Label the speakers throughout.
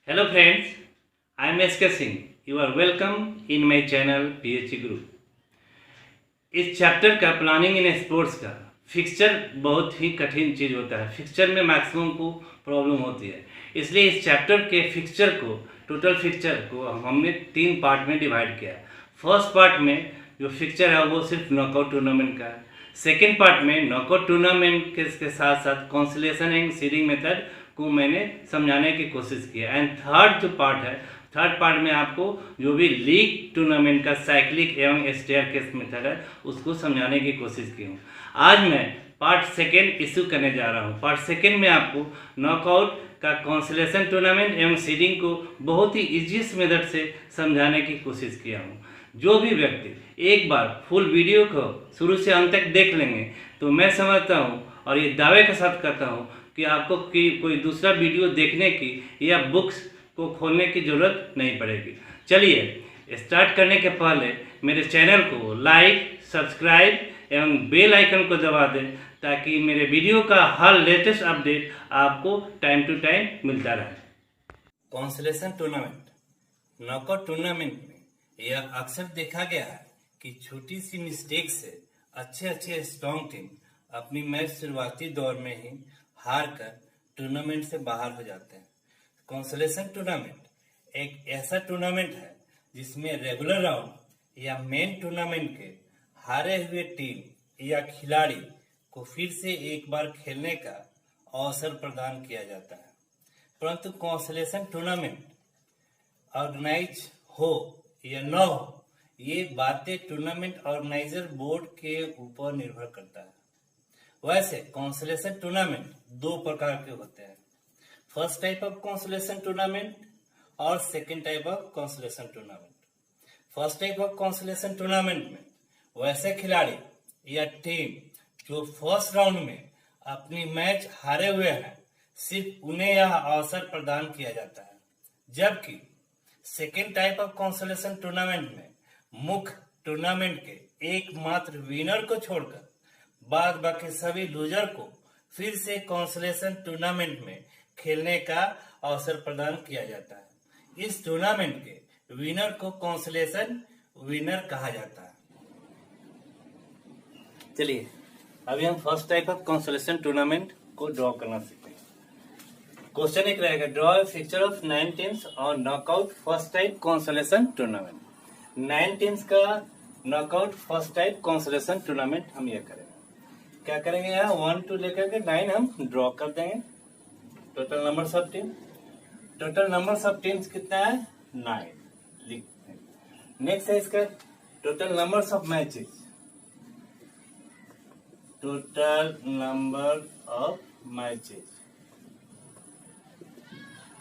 Speaker 1: Hello friends, I am SK Singh. You are welcome in my channel PhD Group. इस chapter का planning in sports का fixture बहुत ही कठिन चीज़ होता है। फिक्सचर में मैक्सिमम को प्रॉब्लम होती है, इसलिए इस चैप्टर के फिक्सचर को टोटल फिक्सचर को हमने 3 पार्ट में डिवाइड किया। फर्स्ट पार्ट में जो फिक्सचर है वो सिर्फ नॉकआउट टूर्नामेंट का है। सेकेंड पार्ट में नॉकआउट टूर्नामेंट के साथ साथ कॉन्सोलेशन एंड सीडिंग मेथड को मैंने समझाने की कोशिश की है। एंड थर्ड जो पार्ट है, थर्ड पार्ट में आपको जो भी लीग टूर्नामेंट का साइक्लिक एवं स्टेयरकेस मेथड है उसको समझाने की कोशिश की हूँ। आज मैं पार्ट सेकेंड इशू करने जा रहा हूँ। पार्ट सेकेंड में आपको नॉकआउट का कॉन्सोलेशन टूर्नामेंट एवं सीडिंग को बहुत ही इजीएस्ट मेथड से समझाने की कोशिश किया हूँ। जो भी व्यक्ति एक बार फुल वीडियो को शुरू से अंत तक देख लेंगे तो मैं समझता हूँ और ये दावे के साथ करता हूँ कि आपको कोई दूसरा वीडियो देखने की या बुक्स को खोलने की ज़रूरत नहीं पड़ेगी। चलिए स्टार्ट करने के पहले मेरे चैनल को लाइक, सब्सक्राइब एवं बेल आइकन को दबा दें ताकि मेरे वीडियो का हर लेटेस्ट अपडेट आपको टाइम टू टाइम मिलता रहे। कॉन्सोलेशन टूर्नामेंट, नॉकआउट टूर्नामेंट में यह अक्सर देखा गया है कि छोटी सी मिस्टेक से अच्छे स्ट्रॉन्ग टीम अपनी मैच शुरुआती दौर में ही हार कर टूर्नामेंट से बाहर हो जाते हैं। कॉन्सोलेशन टूर्नामेंट एक ऐसा टूर्नामेंट है जिसमें रेगुलर राउंड या मेन टूर्नामेंट के हारे हुए टीम या खिलाड़ी को फिर से एक बार खेलने का अवसर प्रदान किया जाता है। परंतु कॉन्सोलेशन टूर्नामेंट ऑर्गेनाइज हो या न हो, ये बातें टूर्नामेंट ऑर्गेनाइजर बोर्ड के ऊपर निर्भर करता है। वैसे कॉन्सोलेशन टूर्नामेंट 2 प्रकार के होते हैं, first type of consolation tournament और second type of consolation tournament. First type of consolation tournament में वैसे खिलाड़ी या टीम जो फर्स्ट राउंड में अपनी मैच हारे हुए हैं, सिर्फ उन्हें यह अवसर प्रदान किया जाता है, जबकि second type of consolation tournament में मुख्य टूर्नामेंट के एकमात्र विनर को छोड़कर बाद बाकी सभी लूजर को फिर से कॉन्सोलेशन टूर्नामेंट में खेलने का अवसर प्रदान किया जाता है। इस टूर्नामेंट के विनर को कॉन्सोलेशन विनर कहा जाता है। चलिए अभी हम first type of consolation tournament को ड्रॉ करना सीखते हैं। क्वेश्चन एक रहेगा, ड्रॉ फिक्सचर ऑफ 9 टीम्स और knockout first type consolation tournament. 9 teams का knockout first type consolation tournament हम ये करेंगे। क्या करेंगे, यहाँ 1 to लेकर के 9 हम ड्रॉ कर देंगे। Total numbers of team, total numbers of teams कितना है 9 लिख। नेक्स्ट है इसका total numbers of matches, total number of matches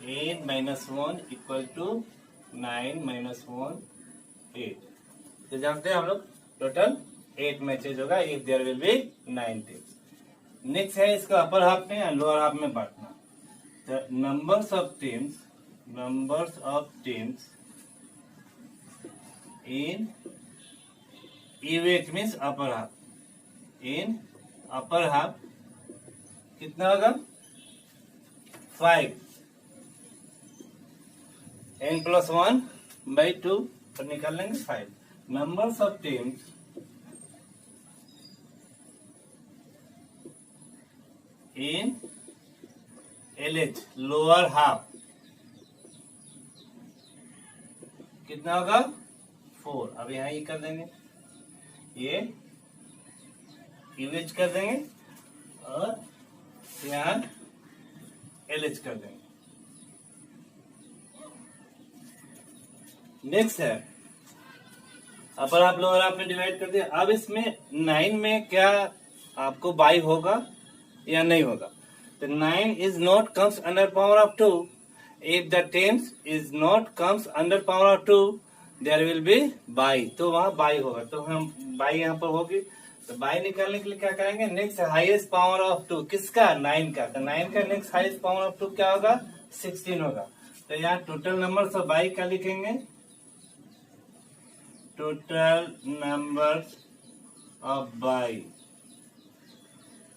Speaker 1: 8 - 1 equal to 9 - 1 8। तो जानते हैं हम लोग टोटल 8 मैचेज होगा if there will be 9 teams. Next है इसका अपर हाफ में और लोअर हाफ में बांटना। तो numbers of teams in इवेट means upper half, in upper half कितना होगा 5 n+1/2 पर निकाल लेंगे 5। Numbers of teams in LH lower half कितना होगा 4। अब यहाँ ये कर देंगे, ये UH कर देंगे और यहाँ LH कर देंगे। नेक्स्ट है अपर हाफ लोअर हाफ में डिवाइड कर दिया। अब इसमें 9 में क्या आपको बाई होगा या नहीं होगा। तो 9 is not comes under power of 2. If the teams is not comes under power of 2, there will be by. तो वहाँ बाई होगा, तो हम बाई यहाँ पर होगी। तो बाई निकालने के लिए क्या करेंगे, नेक्स्ट हाईएस्ट पावर ऑफ 2 किसका 9 का। तो 9 का नेक्स्ट हाईएस्ट पावर ऑफ 2 क्या होगा 16 होगा। तो यहाँ टोटल नंबर ऑफ बाई का लिखेंगे, total number of bye,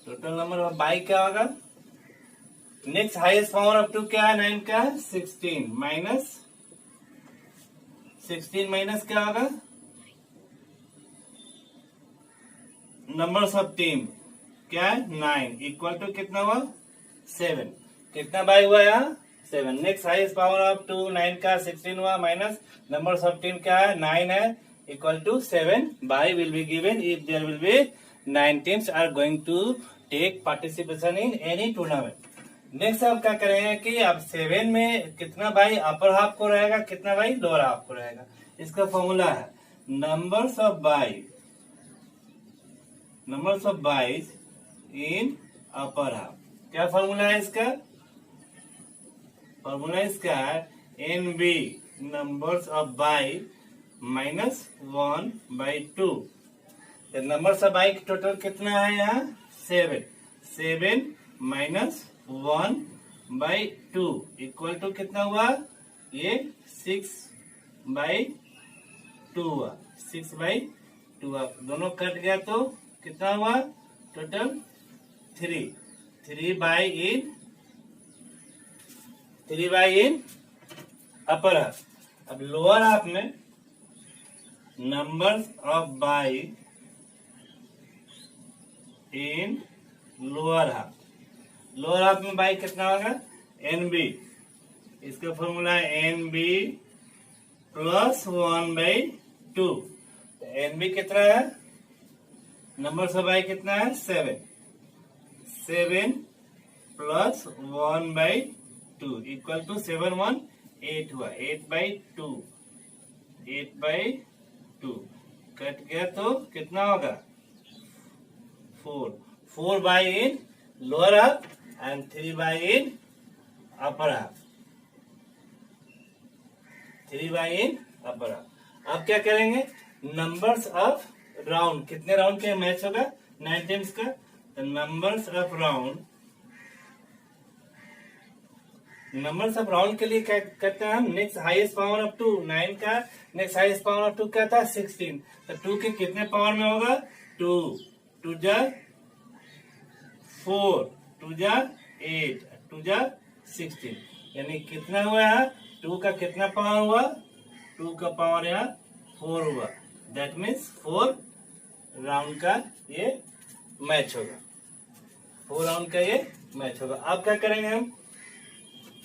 Speaker 1: total number of bye क्या होगा next highest power up to क्या है 9 का 16 माइनस 16 माइनस क्या होगा नंबर्स ऑफ टीम क्या है 9 इक्वल टू कितना हुआ 7 कितना बाई हुआ यहाँ 7। Next highest power up to 9 का 16 हुआ माइनस नंबर्स ऑफ टीम क्या है 9 है equal to 7 bye will be given if there will be 9 teams are going to take participation in any tournament. Next आप क्या करेंगे कि अब 7 में कितना बाई अपर हाफ को रहेगा कितना बाई लोअर हाफ को रहेगा। इसका फॉर्मूला है numbers of byes in upper half. क्या फॉर्मूला है इसका फॉर्मूला इसका N B numbers of bye minus 1/2। Numbers of bye total कितना है यहाँ 7 माइनस 1/2 इक्वल टू कितना हुआ ये 6/2 हुआ 6/2 हुआ। दोनों कट गया तो कितना हुआ total 3 bye in upper half. अब लोअर हाफ में numbers of bye in lower half में बाई कितना होगा एन बी। इसका फॉर्मूला है N B plus 1/2। N B कितना है नंबर ऑफ बाई कितना है 7 प्लस 1/2 इक्वल टू 7 1 8 हुआ 8/2 कट गया तो कितना होगा 4 by in lower half and 3 bye in upper half 3 bye in upper half. अब क्या करेंगे नंबर्स ऑफ राउंड कितने राउंड के मैच होगा 9 टीम्स का तो नंबर्स ऑफ राउंड के लिए क्या करते हैं हम next highest power up to 9 का next highest power up to क्या था 16 तो 2 के कितने पावर में होगा 2 जा 4 2 जा 8 2 जा 16 यानी कितना हुआ है 2 का कितना पावर हुआ 2 का पावर यहाँ 4 हुआ। दैट मीन्स 4 राउंड का ये मैच होगा 4 राउंड का ये मैच होगा। अब क्या करेंगे हम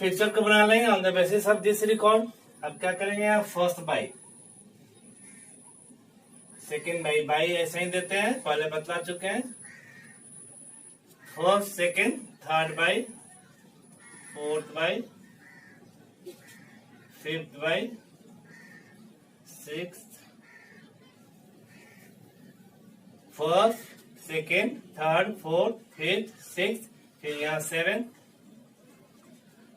Speaker 1: फिक्सर को बना लेंगे on the basis of this record. अब क्या करेंगे यहाँ फर्स्ट बाई सेकेंड बाई ऐसे ही देते हैं पहले बतला चुके हैं first second third by fourth by fifth by sixth first second third fourth fifth sixth फिर यहाँ 7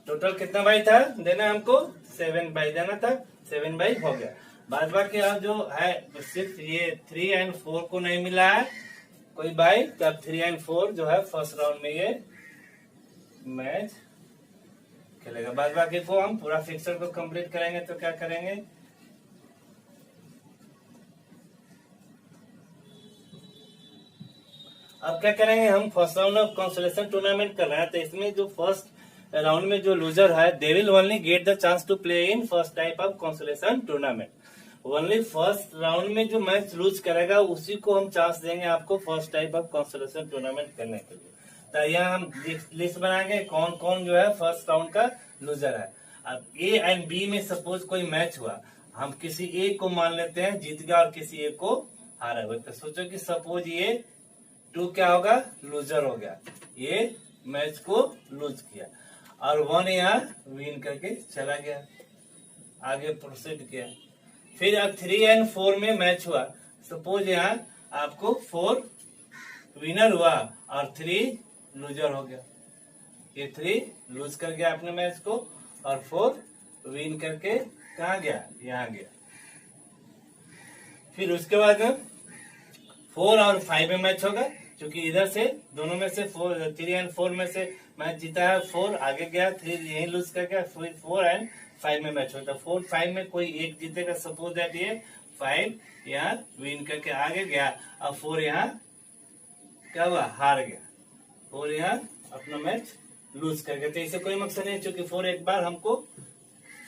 Speaker 1: टोटल कितना बाई था देना हमको 7 बाई देना था 7 बाई हो गया। बाद बाकी अब जो है सिर्फ ये 3 एंड 4 को नहीं मिला है कोई बाई तब 3 एंड 4 जो है फर्स्ट राउंड में ये मैच खेलेगा। बाद बाकी को हम पूरा फिक्सर को कंप्लीट करेंगे तो क्या करेंगे अब क्या करेंगे हम first round of consolation tournament कर रहे हैं तो इसमें जो फर्स्ट राउंड में जो लूजर है they will only get the chance to play in first type of consolation tournament. Only first round में जो मैच लूज करेगा उसी को हम चांस देंगे आपको first type of consolation tournament करने के लिए। तो यहाँ हम लिस्ट बनाएंगे कौन कौन जो है फर्स्ट राउंड का लूजर है। अब ए एंड बी में सपोज कोई मैच हुआ हम किसी ए को मान लेते हैं जीत गया और किसी ए को हारा हुआ तो सोचो कि सपोज ये 2 क्या होगा लूजर हो गया ये मैच को लूज किया और 1 यहाँ विन करके चला गया आगे प्रोसीड किया। फिर अब 3 एंड 4 में मैच हुआ सपोज यहाँ आपको 4 विनर हुआ और 3 लूजर हो गया ये 3 लूज कर गया अपने मैच को और 4 विन करके कहाँ गया यहाँ गया। फिर उसके बाद 4 और 5 में मैच होगा क्योंकि इधर से दोनों में से 3 एंड 4 में से मैच जीता है 4 आगे गया 3 यही लूज कर गया फिर 4 एंड 5 में मैच होता है 4 5 में कोई एक जीतेगा सपोज दैट ये 5 यहाँ विन करके आगे गया और 4 यहाँ क्या हुआ हार गया 4 यहाँ अपना मैच लूज करके। तो इसे कोई मकसद नहीं, चूंकि 4 एक बार हमको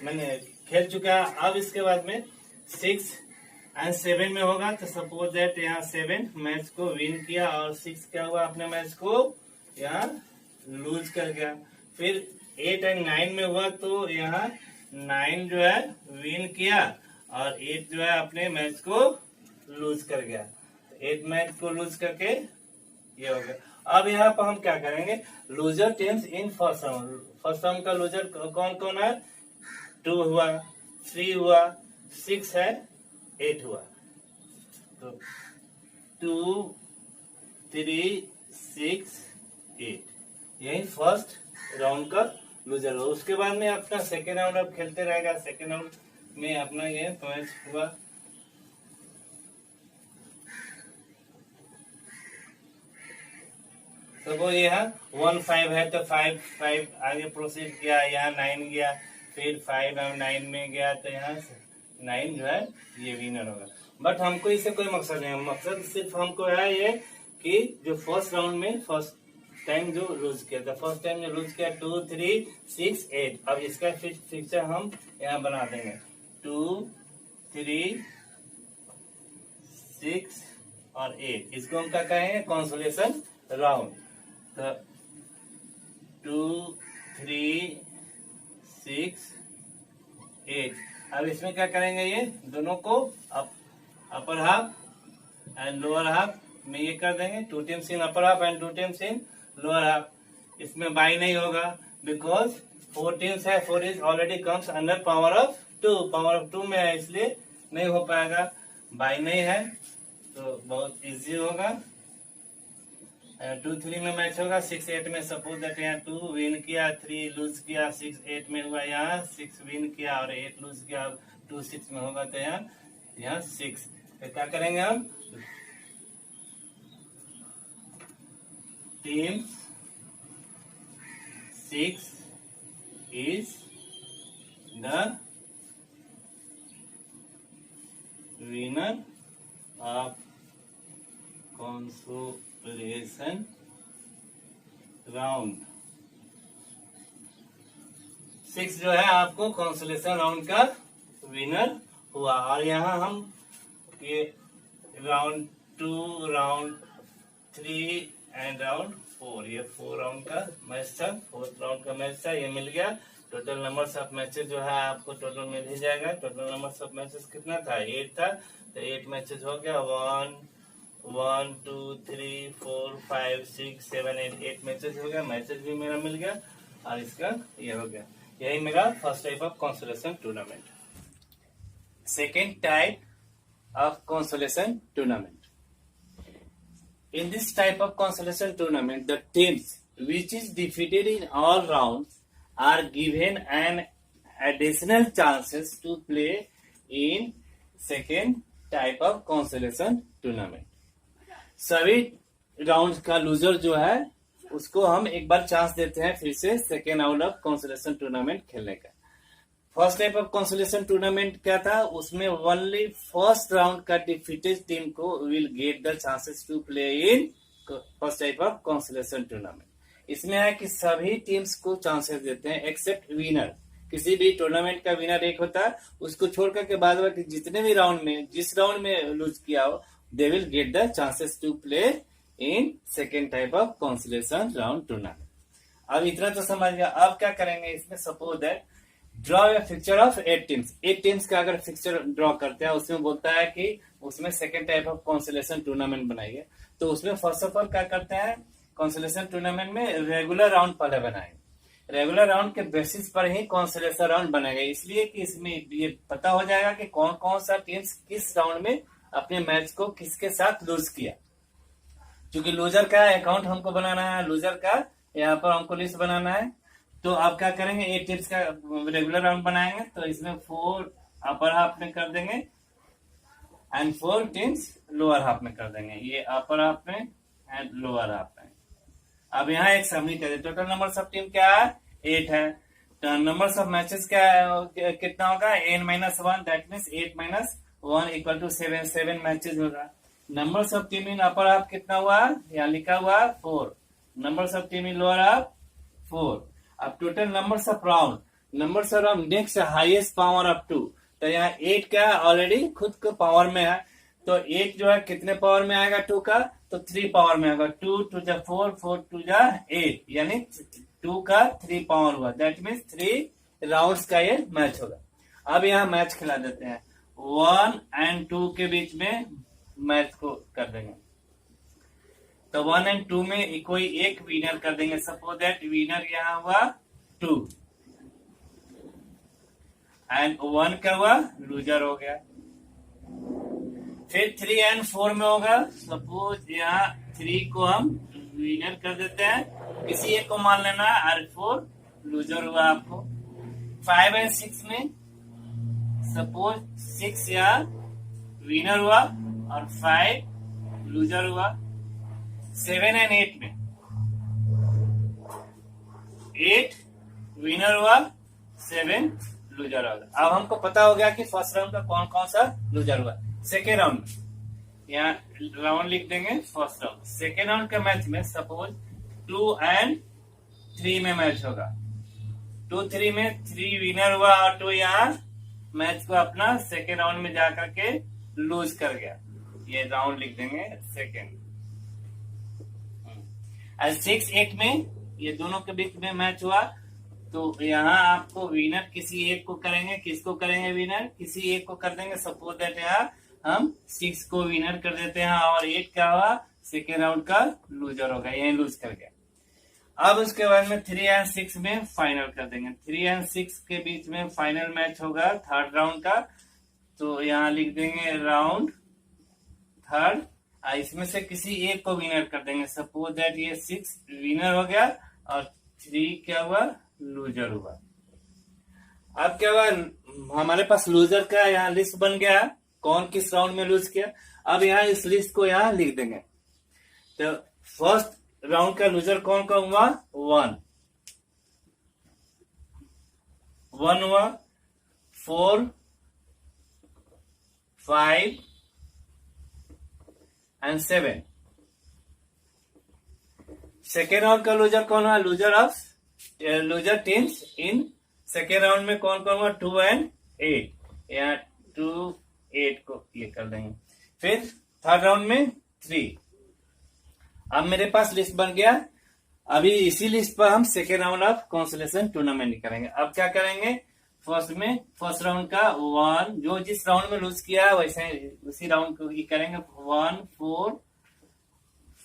Speaker 1: मैंने खेल चुका है। अब इसके बाद में 6 एंड 7 में होगा। तो सपोज दैट यहाँ 7 मैच को विन किया और 6 क्या हुआ, अपने मैच को यहाँ लूज कर गया। फिर 8 एंड 9 में हुआ तो यहाँ 9 जो है विन किया और 8 जो है अपने मैच को लूज कर गया। 8 मैच को लूज करके ये हो गया। अब यहाँ पर हम क्या करेंगे, loser teams in first round. First round का लूजर कौन कौन है, 2 हुआ, 3 हुआ, 6 है, 8 हुआ। तो 2, 3, 6, 8 यही फर्स्ट राउंड का लूजर हुआ। उसके बाद में अपना सेकेंड राउंड अब खेलते रहेगा। सेकेंड राउंड में अपना ये मैच हुआ। तो वो ये है 1-5 है तो 5 आगे प्रोसीड किया, यहाँ 9 गया, फिर 5 और 9 में गया तो यहाँ 9 जो है ये विनर होगा। बट हमको इससे कोई मकसद नहीं है, मकसद सिर्फ हमको है ये कि जो फर्स्ट राउंड में फर्स्ट टाइम जो लूज किया था, फर्स्ट टाइम जो लूज किया 2, 3, 6, 8। अब इसका फिक्चर हम यहाँ बना देंगे 2, 3, 6 और 8। इसको हम क्या कहेंगे, कंसोलेशन राउंड। तो 2, 3, 6, 8। अब इसमें क्या करेंगे, ये दोनों को अपर हाफ एंड लोअर हाफ में ये कर देंगे। 2 teams in upper half and 2 teams in lower half. इसमें बाई नहीं होगा बिकॉज 4 टीम्स है, 4 is already comes under power of 2। Power of 2 में है इसलिए नहीं हो पाएगा, बाई नहीं है तो बहुत इजी होगा। 2, 3 में मैच होगा। 6, 8 में सपोज दैट यहाँ 2 विन किया, 3 लूज किया, 6, 8 में हुआ यहाँ 6 विन किया और 8 लूज किया। 2, 6 में होगा तो यहाँ 6। तो क्या करेंगे हम, team 6 is the winner of consolation round. 6 जो है आपको कंसोलेशन राउंड का विनर हुआ। और यहाँ हम ये राउंड 2, राउंड 3 एंड राउंड 4, ये 4 राउंड का मैच था, 4th राउंड का मैच था, ये मिल गया। टोटल नंबर्स ऑफ मैचेस जो है आपको टोटल मिल ही जाएगा। टोटल नंबर्स ऑफ मैचेस कितना था, 8 था। तो 8 मैचेस हो गया। 1, 2, 3, 4, 5, 6, 7, 8 मैचेस हो गया। मैचेस भी मेरा मिल गया और इसका ये हो गया। यही मेरा first type of consolation tournament. Second type of consolation tournament. In this type of consolation tournament, the teams which is defeated in all rounds are given an additional chances to play in second type of consolation tournament. सभी round का loser जो है उसको हम एक बार chance देते हैं फिर से second round of consolation tournament खेलने का। First type of consolation tournament क्या था, उसमें ओनली फर्स्ट राउंड का डिफीटेड टीम को will get the chances to play in first type of consolation tournament. इसमें है कि सभी टीम्स को चांसेस देते हैं एक्सेप्ट विनर। किसी भी टूर्नामेंट का विनर एक होता है, उसको छोड़कर के बाद बाकी जितने भी राउंड में जिस राउंड में लूज किया हो they will get the chances to play in second type of consolation round tournament. अब इतना तो समझ गया। अब क्या करेंगे, इसमें suppose that draw a fixture of 8 teams. 8 teams का अगर फिक्चर ड्रॉ करते हैं उसमें बोलता है कि उसमें second type of consolation tournament बनाइए। तो उसमें फर्स्ट ऑफ ऑल क्या करते हैं, कंसोलेशन टूर्नामेंट में रेगुलर राउंड पहले बनाएंगे। रेगुलर राउंड के बेसिस पर ही कंसोलेशन राउंड बनेगा, इसलिए कि इसमें ये पता हो जाएगा कि कौन कौन सा टीम्स किस राउंड में अपने मैच को किसके साथ लूज किया। क्योंकि लूजर का अकाउंट हमको बनाना है, लूजर का यहाँ पर हमको लिस्ट बनाना है। तो आप क्या करेंगे, 8 टीम्स का रेगुलर राउंड बनाएंगे तो इसमें 4 अपर हाफ में कर देंगे एंड 4 टीम्स लोअर हाफ में कर देंगे। ये अपर हाफ में एंड लोअर हाफ में। अब यहाँ एक समरी कर दे, टोटल नंबर ऑफ टीम क्या है, 8 है। तो नंबर ऑफ मैचेस क्या कितना होगा, n-1, that means 8 - 1 equal to 7 matches होगा। Number of team in upper half कितना हुआ, यहाँ लिखा हुआ 4। Number of team in lower half 4। अब total numbers of round next highest power up to, तो यहाँ 8 का ऑलरेडी खुद को पावर में है, तो 8 जो है कितने पावर में आएगा 2 का, तो 3 पावर में आएगा। 2 टू जा 4, 4 टू जा 8, यानी 2 का 3 पावर हुआ। दैट मीन्स 3 राउंड्स का ये मैच होगा। अब यहाँ मैच खिला देते हैं, 1 and 2 के बीच में मैच को कर देंगे। तो 1 and 2 में कोई एक विनर कर देंगे। सपोज दैट विनर यहाँ हुआ 2 एंड 1 का हुआ लूजर हो गया। फिर 3 and 4 में होगा। सपोज यहाँ 3 को हम विनर कर देते हैं, किसी एक को मान लेना और 4 लूजर हुआ आपको। 5 and 6 में सपोज 6 यहाँ विनर हुआ और 5 लूजर हुआ। 7 and 8 में 8 विनर हुआ, 7 लूजर होगा। अब हमको पता हो गया कि फर्स्ट राउंड का कौन कौन सा लूजर हुआ। सेकेंड राउंड में यहाँ राउंड लिख देंगे फर्स्ट राउंड। सेकेंड राउंड के मैच में सपोज 2 and 3 में मैच होगा। 2-3 में 3 विनर हुआ और 2 यहाँ मैच को अपना सेकेंड राउंड में जाकर के लूज कर गया। ये राउंड लिख देंगे सेकेंड। 6-8 में ये दोनों के बीच में मैच हुआ, तो यहाँ आपको विनर किसी एक को करेंगे। किसको करेंगे विनर? किसी एक को कर देंगे। सपोज दैट यहाँ हम 6 को विनर कर देते हैं और 8 का हुआ सेकेंड राउंड का लूजर होगा, यही लूज कर गया। अब उसके बाद में 3 and 6 में फाइनल कर देंगे। 3 and 6 के बीच में फाइनल मैच होगा थर्ड राउंड का, तो यहाँ लिख देंगे राउंड थर्ड। इसमें से किसी एक को विनर कर देंगे। सपोज दैट ये 6 विनर हो गया और 3 क्या हुआ लूजर हुआ। अब क्या हुआ, हमारे पास लूजर का यहाँ लिस्ट बन गया, कौन किस राउंड में लूज किया। अब यहाँ इस लिस्ट को यहाँ लिख देंगे। तो फर्स्ट राउंड का लूजर कौन कौन हुआ? 1 हुआ, 4, 5 and 7। सेकेंड राउंड का लूजर कौन हुआ? Loser teams in second round में कौन कौन हुआ? 2 and 8। यहाँ 2, 8 को ये कर देंगे। फिर थर्ड राउंड में 3। अब मेरे पास लिस्ट बन गया। अभी इसी लिस्ट पर हम second round of consolation tournament करेंगे। अब क्या करेंगे, फर्स्ट राउंड का 1 जो जिस राउंड में लूज किया वैसे उसी राउंड को ही करेंगे। 1, 4,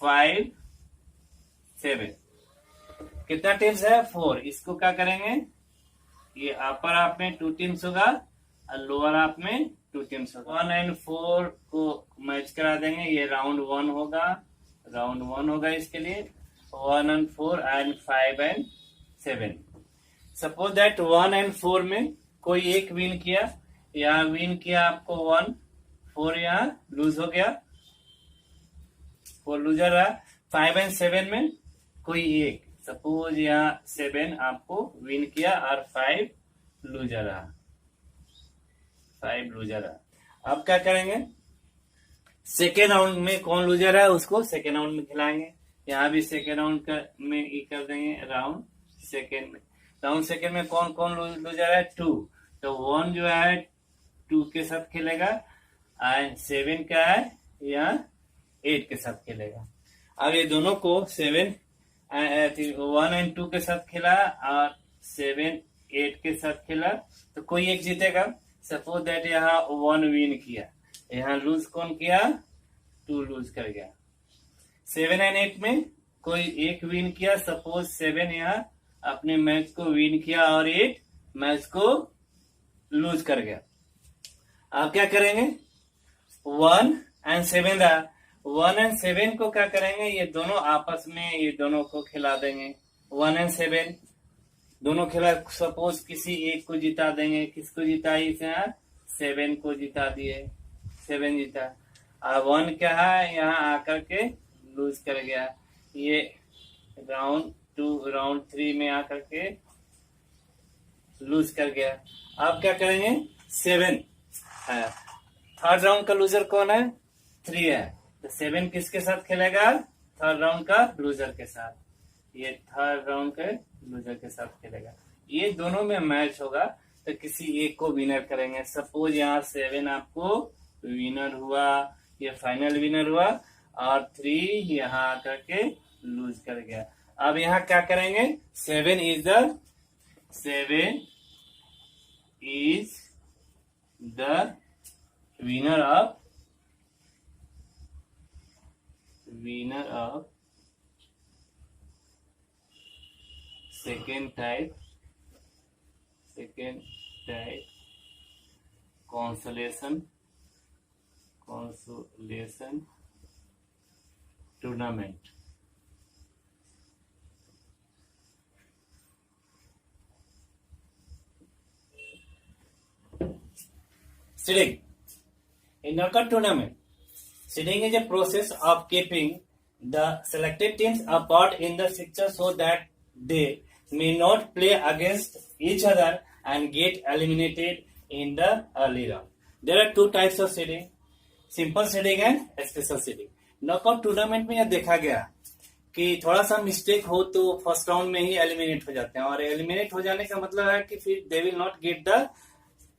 Speaker 1: 5, 7। कितना टीम्स है? 4। इसको क्या करेंगे, ये अपर आप में 2 टीम्स होगा और लोअर आप में 2 टीम्स होगा। 1 and 4 को मैच करा देंगे। ये राउंड 1 होगा इसके लिए। 1 and 4 and 5 and 7। Suppose that 1 and 4 में कोई एक विन किया। यहाँ विन किया आपको 1, 4 यहाँ लूज हो गया, 4 लूजर रहा। 5 and 7 में कोई एक, सपोज यहाँ 7 आपको विन किया और 5 लूजर रहा, 5 लूजर रहा। अब क्या करेंगे, सेकेंड राउंड में कौन लूजर है उसको सेकेंड राउंड में खिलाएंगे। यहाँ भी सेकेंड राउंड में ये कर देंगे राउंड सेकेंड में। राउंड सेकेंड में कौन कौन लूजर है? 2। तो 1 जो है 2 के साथ खेलेगा एंड 7 का है यहाँ 8 के साथ खेलेगा। अब ये दोनों को 1 and 2 के साथ खेला और 7, 8 के साथ खेला, तो कोई एक जीतेगा। सपोज दैट यहाँ 1 विन किया, यहाँ लूज कौन किया? 2 लूज कर गया। 7 and 8 में कोई एक विन किया। सपोज 7 यहाँ अपने मैच को विन किया और 8 मैच को लूज कर गया। अब क्या करेंगे, 1 and 7 रहा। 1 and 7 को क्या करेंगे, ये दोनों आपस में ये दोनों को खिला देंगे। 1 and 7 दोनों खिला। सपोज किसी एक को जिता देंगे। किसको जिता? इसे 7 को जिता दिए, 7 जीता। और 1 क्या है यहाँ आकर के लूज कर गया। ये राउंड 2 राउंड 3 में आकर के लूज कर गया। अब क्या करेंगे, 7 है। थर्ड राउंड का लूजर कौन है? 3 है। तो 7 किसके साथ खेलेगा? थर्ड राउंड का लूजर के साथ। ये थर्ड राउंड के लूजर के साथ खेलेगा। ये दोनों में मैच होगा तो किसी एक को विनर करेंगे। सपोज यहाँ 7 आपको विनर हुआ, ये फाइनल विनर हुआ, और 3 यहाँ आकर के लूज कर गया। अब यहाँ क्या करेंगे, 7 is the winner of second type consolation tournament। Seeding in knockout tournament, seeding is a process of keeping the selected teams apart in the fixture so that they may not play against each other and get eliminated in the early round. There are two types of seeding, simple seeding and special seeding. Knockout tournament में यह देखा गया कि थोड़ा सा mistake हो तो first round में ही एलिमिनेट हो जाते हैं, और एलिमिनेट हो जाने का मतलब है कि फिर they will not get the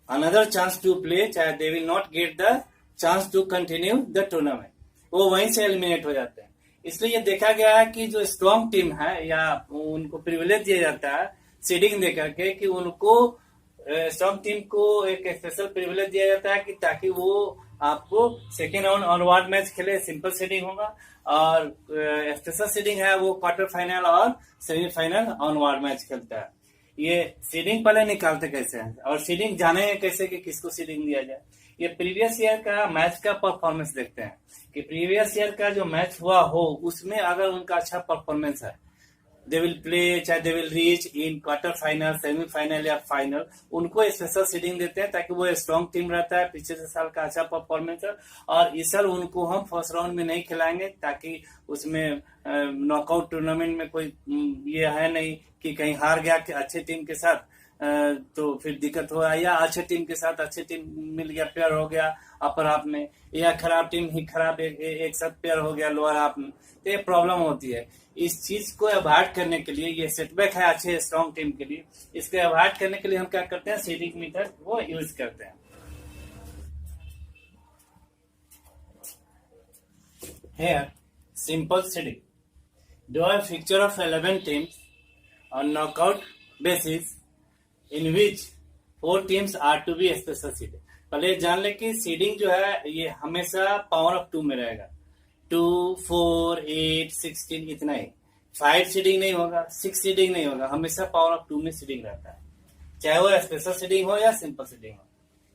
Speaker 1: another chance to play, चाहे they will not get the chance to continue the tournament, वो वहीं से एलिमिनेट हो जाते हैं। इसलिए ये देखा गया है कि जो स्ट्रॉन्ग टीम है या उनको प्रिविलेज दिया जाता है सीडिंग दे करके, कि उनको स्ट्रॉन्ग टीम को एक स्पेशल प्रिविलेज दिया जाता है कि ताकि वो आपको सेकेंड राउंड ऑनवर्ड मैच खेले। सिंपल सीडिंग होगा, और स्पेशल सीडिंग है वो क्वार्टर फाइनल और सेमीफाइनल ऑनवर्ड मैच खेलता है। ये सीडिंग पहले निकालते कैसे हैं और सीडिंग जाने कैसे कि किसको सीडिंग दिया जाए। ये प्रीवियस ईयर का मैच का परफॉर्मेंस देखते हैं कि प्रीवियस ईयर का जो मैच हुआ हो उसमें अगर उनका अच्छा परफॉर्मेंस है, दे विल प्ले, चाहे they will reach in quarter final, semifinal या फाइनल, उनको स्पेशल सीडिंग देते हैं ताकि वो स्ट्रॉन्ग टीम रहता है, पिछले साल का अच्छा परफॉर्मेंस है, और इस साल उनको हम फर्स्ट राउंड में नहीं खिलाएंगे ताकि उसमें नॉकआउट टूर्नामेंट में कोई ये है नहीं कि कहीं हार गया कि अच्छे टीम के साथ तो फिर दिक्कत हो, या अच्छे टीम के साथ अच्छे टीम मिल गया, पेयर हो गया अपर हाफ में, या खराब टीम ही खराब एक साथ पेयर हो गया लोअर हाफ में, तो ये प्रॉब्लम होती है। इस चीज को अवॉइड करने के लिए, ये सेटबैक है अच्छे स्ट्रॉन्ग टीम के लिए, इसको अवॉइड करने के लिए हम क्या करते हैं, सीडिंग मेथड वो यूज करते हैं। Here, simple seeding. Draw a fixture of 11 teams on knockout basis in which 4 teams are to be special seeded. पहले जान ले कि सीडिंग जो है ये हमेशा पावर ऑफ 2 में रहेगा, 2, 4, 8, 16 इतना ही, 5 सीडिंग नहीं होगा, 6 सीडिंग नहीं होगा, हमेशा पावर ऑफ 2 में सीडिंग रहता है, चाहे वो स्पेशल सीडिंग हो या सिंपल सीडिंग हो।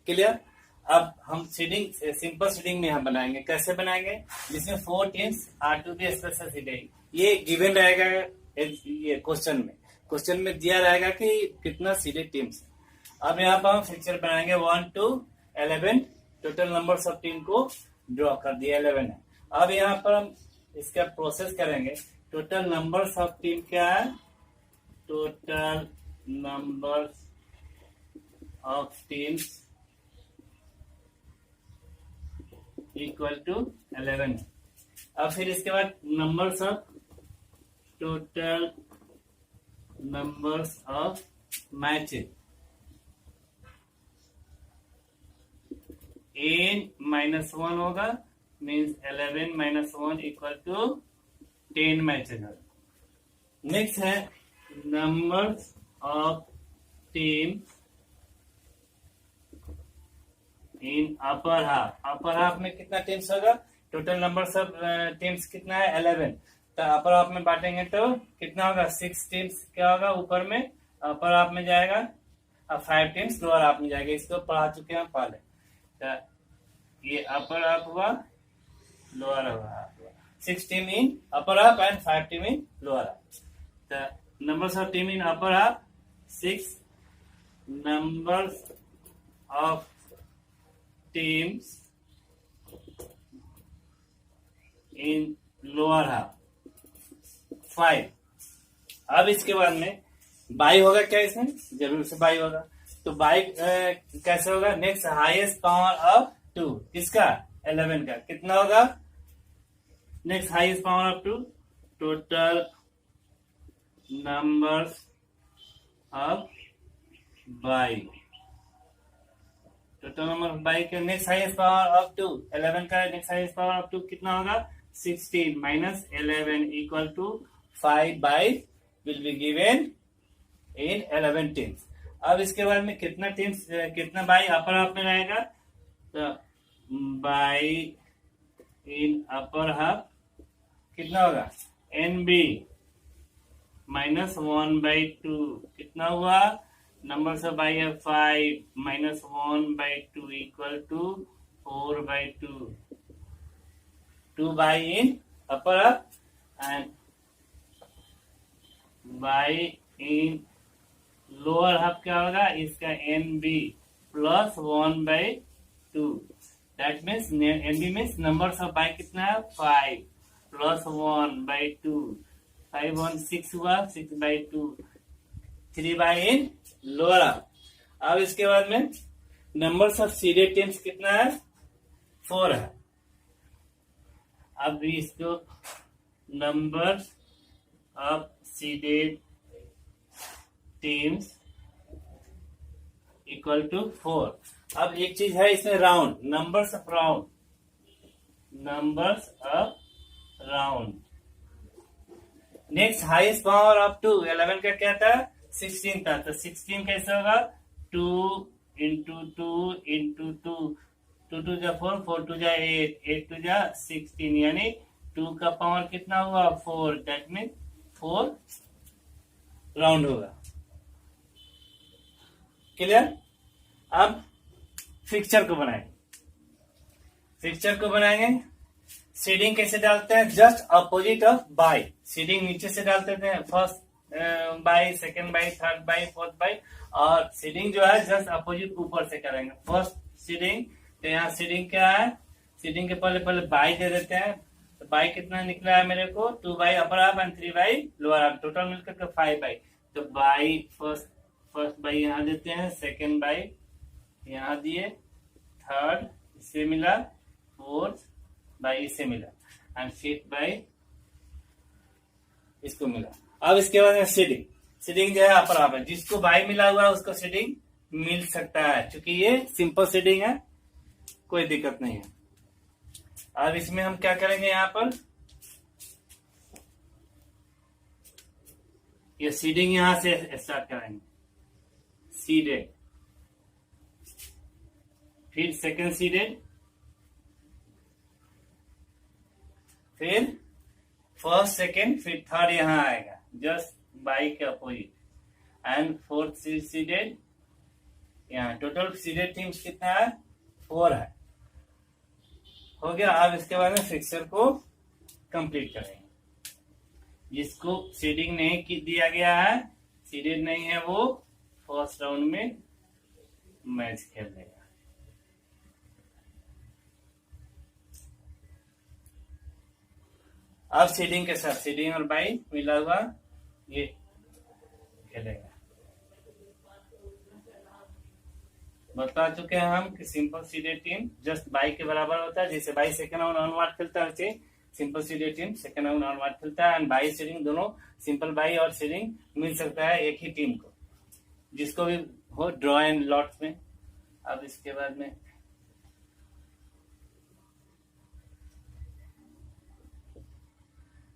Speaker 1: क्लियर। अब हम सीडिंग सिंपल सीडिंग में हम बनाएंगे, कैसे बनाएंगे, जिसमें 4 teams are to be special seeding, ये गिवन रहेगा ये क्वेश्चन में दिया रहेगा कि कितना सीडेड टीम्स। अब यहाँ पर हम फिक्चर बनाएंगे 1 to 11, total numbers of team को ड्रॉ कर दिया 11 है। अब यहाँ पर हम इसका प्रोसेस करेंगे, टोटल नंबर्स ऑफ टीम क्या है, total numbers of teams equal to 11 है। अब फिर इसके बाद numbers of total numbers of matches n-1 होगा, means 11 - 1 equal to 10 matches. Next है numbers of teams in upper half. Upper half में कितना टीम्स होगा, टोटल नंबर्स ऑफ टीम्स कितना है 11, तो अपर हाफ में बांटेंगे तो कितना होगा 6 टीम्स क्या होगा ऊपर में अपर हाफ में जाएगा, और 5 टीम्स लोअर हाफ में जाएगा। इसको पढ़ा चुके हैं पहले, तो ये अपर हाफ हुआ, लोअर हाफ हुआ, 6 team in upper half and 5 team in lower half. तो numbers of team in upper half 6, numbers of teams in lower half 5। अब इसके बाद में बाई होगा क्या, इसमें जरूर से बाई होगा, तो बाई कैसे होगा, नेक्स्ट हाईएस्ट पावर ऑफ 2 किसका 11 का कितना होगा, next highest power of 2 total numbers of bye, total number of bye के next highest power up to 11 का next highest power up to कितना होगा 16 minus 11 equal to 5 bye will be given in 11 teams. अब इसके बाद में कितना Thames कितना बाई अपर हाफ में रहेगा, तो बाई इन अपर हाफ कितना होगा एन बी माइनस 1/2 कितना हुआ, नंबर ऑफ बाई है 5 minus 1/2 equal to 4/2, 2 bye in upper half and bye in lower half क्या होगा इसका N B plus 1/2, that means N B means number of bye कितना है 5 प्लस 1/2, 5 1 6 हुआ 6/2, 3 बाई इन लोअर हाफ। अब इसके बाद में नंबर ऑफ सीडेड टेम्स कितना है 4 है। अब इसको number of seeded teams equal to 4। अब एक चीज है इसमें round, numbers of round, numbers of round. Next highest power up to 11 का क्या था 16 था, तो 16 कैसे होगा 2 इंटू 2 इंटू 2, 2 2 जा 4, 4 2 जा 8, 8 2 जा 16, यानी 2 का पावर कितना हुआ 4, दैट मीन 4 राउंड होगा। क्लियर। अब फिक्सचर को बनाएंगे, फिक्सचर को बनाएंगे। सीडिंग कैसे डालते हैं, just opposite of by, seeding नीचे से डालते थे, first by, second by, third by, fourth by, और सीडिंग जो है जस्ट अपोजिट ऊपर से करेंगे। फर्स्ट सीडिंग, तो यहाँ सीडिंग क्या है, सीडिंग के पहले पहले बाई दे देते हैं, तो बाई कितना निकला है मेरे को 2 by upper half and 3 by lower half, total मिलकर 5 बाई। तो बाई फर्स्ट बाई यहाँ देते हैं, सेकेंड बाई यहाँ दिए, थर्ड इससे मिला, फोर्थ बाई इससे मिला, एंड फिफ्थ बाई इसको मिला। अब इसके बाद में सीडिंग, सीडिंग जो है अपर हाफ है, जिसको बाई मिला हुआ है उसको सीडिंग मिल सकता है, क्योंकि ये सिंपल सीडिंग है, कोई दिक्कत नहीं है। अब इसमें हम क्या करेंगे, यहाँ पर ये सीडिंग यहां से स्टार्ट करेंगे, सीडेड, फिर सेकंड सीडेड, फिर फर्स्ट सेकंड, फिर थर्ड यहां आएगा जस्ट बाई के अपोजिट, एंड फोर्थ सीडेड यहाँ। टोटल सीडेड टीम्स कितना है 4 है, हो गया। अब इसके बाद में फिक्सर को कंप्लीट करेंगे। जिसको सीडिंग नहीं दिया गया है, सीडेड नहीं है, वो फर्स्ट राउंड में मैच खेल लेगा। अब सीडिंग के साथ सीडिंग और बाई मिला हुआ ये खेलेगा। बता चुके हैं हम कि simple seeded team just by के बराबर होता है, जैसे बाई सेकंड राउंड ऑनवर्ड खेलता है वैसे simple seeded team second round onward खेलता है, एंड बाई सीडिंग दोनों सिंपल बाई और सीडिंग मिल सकता है एक ही टीम को, जिसको भी हो ड्रॉ एंड लॉट्स में। अब इसके बाद में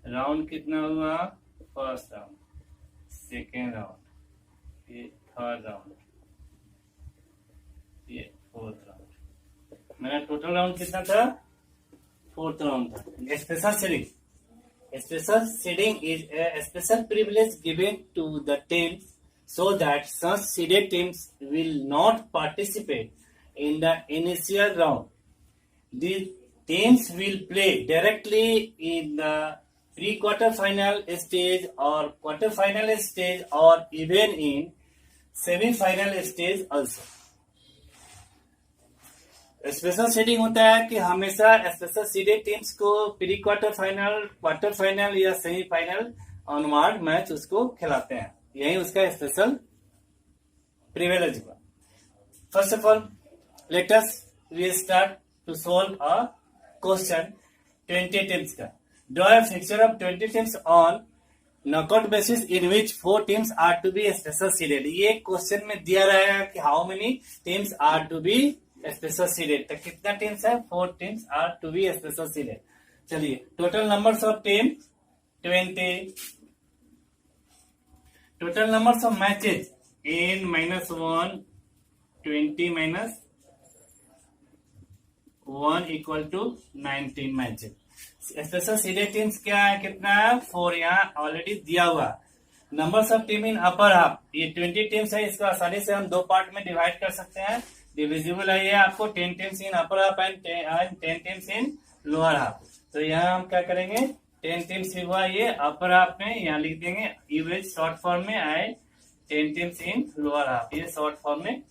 Speaker 1: राउंड कितना हुआ, फर्स्ट राउंड, सेकेंड राउंड, ये थर्ड राउंड, ये फोर्थ राउंड। मेरा टोटल राउंड कितना था, फोर्थ राउंड था। Special seeding, special seeding is a special privilege given to the teams so that such seeded teams will not participate in the initial round. These teams will play directly in the pre-quarter final stage or quarter final stage or even in semi-final stage also. Special seeding होता है कि हमेशा special seeded teams को pre quarter final, quarter final या semifinal onward match उसको खिलाते हैं, यही उसका स्पेशल प्रिविलेज हुआ। First of all let us we start to solve a question 20 teams का। Draw a fixture of 20 teams on knockout basis in which 4 teams are to be special seeded. ये question में दिया रहेगा कि how many teams are to be special seeded. तो कितना teams है? 4 teams are to be special seeded. चलिए, total numbers of team 20, total numbers of matches n-1, 20 minus 1 equal to 19 matches. Special seeded teams क्या है, कितना है? 4, यहाँ already दिया हुआ। Numbers of team in upper half, ये 20 टीम्स है, इसको आसानी से हम 2 पार्ट में डिवाइड कर सकते हैं। डिविजिबल है ये आपको 10 teams in upper half and 10 teams in lower half. तो यहाँ हम क्या करेंगे, 10 टीम्स हुआ ये अपर हाफ में, यहाँ लिख देंगे यूज शॉर्ट फॉर्म में आए 10 टीम्स इन लोअर हाफ, ये शॉर्ट फॉर्म में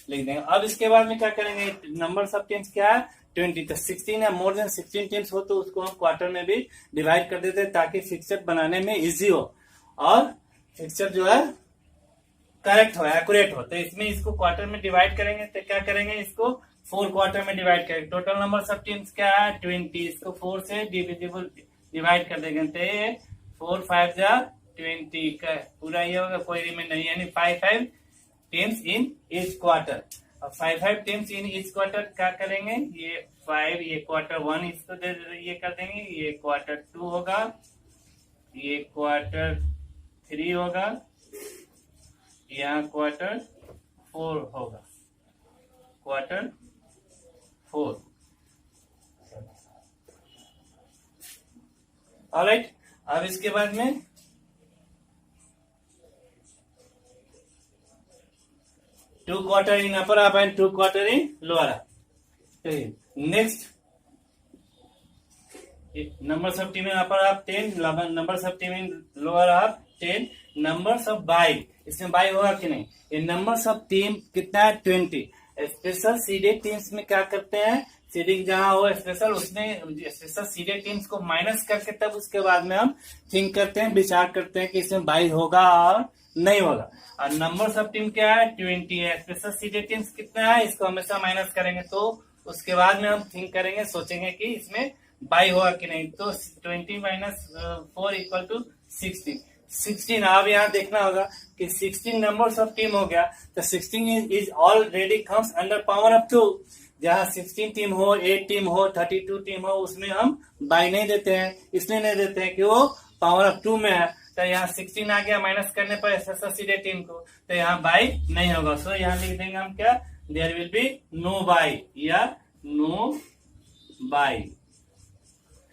Speaker 1: लिख देंगे। अब इसके बाद में क्या करेंगे, नंबर्स ऑफ टीम्स क्या है? 20। तो 16 या मोर देन 16 टीम्स हो तो उसको हम क्वार्टर में भी डिवाइड कर देते हैं ताकि फिक्सर बनाने में इजी हो और फिक्सर जो है करेक्ट हो, एक्यूरेट हो। तो इसमें इसको क्वार्टर में डिवाइड करेंगे तो क्या करेंगे, इसको 4 क्वार्टर में डिवाइड करेंगे। टोटल नंबर ऑफ टीम्स क्या है? 20। इसको 4 से डिविजिबल डिवाइड कर देंगे तो ये 4 5 जा 20 का पूरा ये होगा, कोई रिमेन नहीं, यानी 5 टीम्स इन ईच क्वार्टर। अब 5 टीम्स इन ईच क्वार्टर क्या करेंगे, ये 5, ये क्वार्टर 1 इसको ये कर देंगे, ये क्वार्टर 2 होगा, ये क्वार्टर 3 होगा, यहाँ क्वार्टर 4 होगा, क्वार्टर 4। ऑलराइट, अब इसके बाद में two quarter in upper half and 2 quarter in lower half. Next, numbers of team in upper half 10, numbers of team in lower half 10, numbers of bye, इसमें बाई होगा कि नहीं? ये नंबर्स ऑफ टीम कितना है? 20। स्पेशल सीडेड टीम्स में क्या करते हैं, सीडिंग जहां हो स्पेशल, उसमें स्पेशल सीडेड टीम्स को माइनस करके तब उसके बाद में हम थिंक करते हैं, विचार करते हैं कि इसमें बाई होगा और नहीं होगा। और नंबर्स ऑफ टीम क्या है? 20 है। स्पेशल सीडेड टीम्स कितना है, इसको हमेशा माइनस करेंगे तो उसके बाद में हम थिंक करेंगे, सोचेंगे कि इसमें बाई होगा कि नहीं। तो 20 माइनस 4 इक्वल टू 16। अब यहाँ देखना होगा कि 16 नंबर्स ऑफ टीम हो गया, तो 16 is already comes under power of 2। जहाँ 16 टीम हो, 8 टीम हो, 32 टीम हो, उसमें हम बाई नहीं देते हैं, इसलिए नहीं देते हैं कि वो पावर ऑफ 2 में है। तो यहाँ 16 आ गया, माइनस करने पर स्पेशल सीडेड टीम को, तो यहाँ बाई नहीं होगा। सो यहाँ लिख देंगे हम क्या, there will be no bye या नो बाई,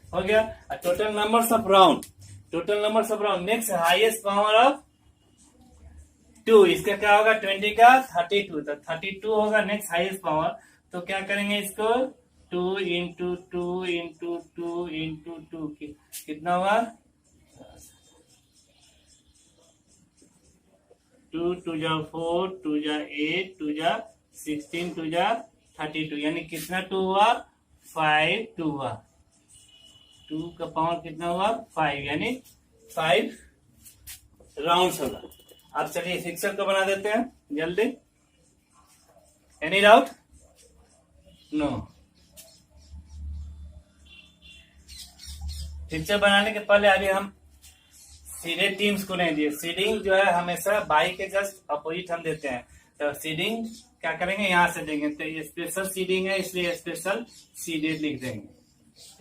Speaker 1: हो गया। Total numbers of round, total numbers of round, next highest power of 2, इसका क्या होगा 20 का 32, तो 32 होगा नेक्स्ट हाईएस्ट पावर। तो क्या करेंगे इसको 2 इंटू 2 इंटू 2 इंटू 2 कितना होगा 2 2 जा 4 2 जा 8 2 जा 16 2 जा 32, यानी कितना 2 हुआ 5 2 हुआ, 2 का पावर कितना हुआ 5, यानी 5 राउंड्स होगा। अब चलिए फिक्सर को बना देते हैं जल्दी। Any doubt? नो। फिक्सर बनाने के पहले अभी हम सीडेड टीम्स को नहीं दिए। सीडिंग जो है हमेशा बाई के जस्ट अपोजिट हम देते हैं। तो सीडिंग क्या करेंगे, यहां से देंगे, तो ये स्पेशल सीडिंग है इसलिए स्पेशल सीडेड लिख देंगे।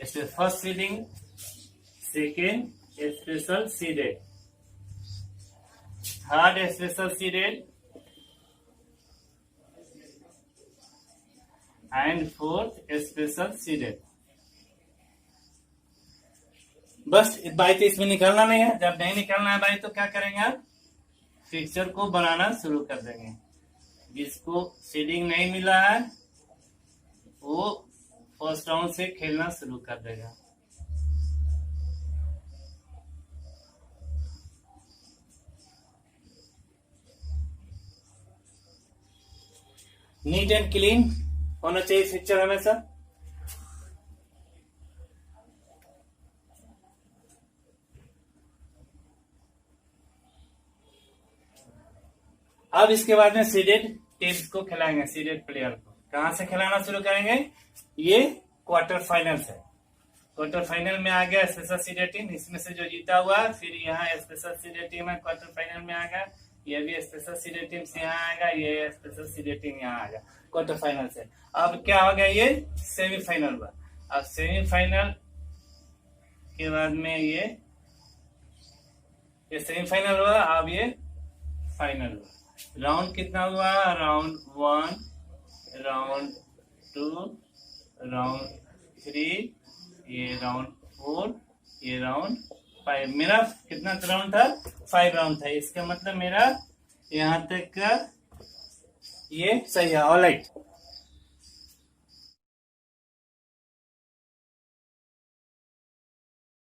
Speaker 1: First seeding, second special seeded, third special seeded and fourth special seeded. बस बाई तो इसमें निकलना नहीं है। जब नहीं निकलना है बाई तो क्या करेंगे आप, फिक्सर को बनाना शुरू कर देंगे। जिसको सीडिंग नहीं मिला है वो फर्स्ट राउंड से खेलना शुरू कर देगा। नीट एंड क्लीन होना चाहिए फिक्सर हमेशा। अब इसके बाद में सीडेड टीम्स को खिलाएंगे, सीडेड प्लेयर को कहां से खिलाना शुरू करेंगे, ये क्वार्टर फाइनल है। क्वार्टर फाइनल में आ गया स्पेशल सीडर टीम, इसमें से जो जीता हुआ फिर यहाँ स्पेशल सीडर टीम है क्वार्टर फाइनल में आ गया, ये भी स्पेशल सीडर टीम से यहाँ आएगा, ये स्पेशल सीडर टीम यहाँ आएगा क्वार्टर फाइनल से। अब क्या हो गया, ये सेमीफाइनल हुआ। अब सेमीफाइनल के बाद में ये सेमीफाइनल हुआ, अब ये फाइनल हुआ। राउंड कितना हुआ, राउंड 1, राउंड 2, राउंड 3, ये राउंड 4, ये राउंड 5। मेरा कितना राउंड था, 5 राउंड था। इसका मतलब मेरा यहाँ तक का ये सही है। ऑलराइट।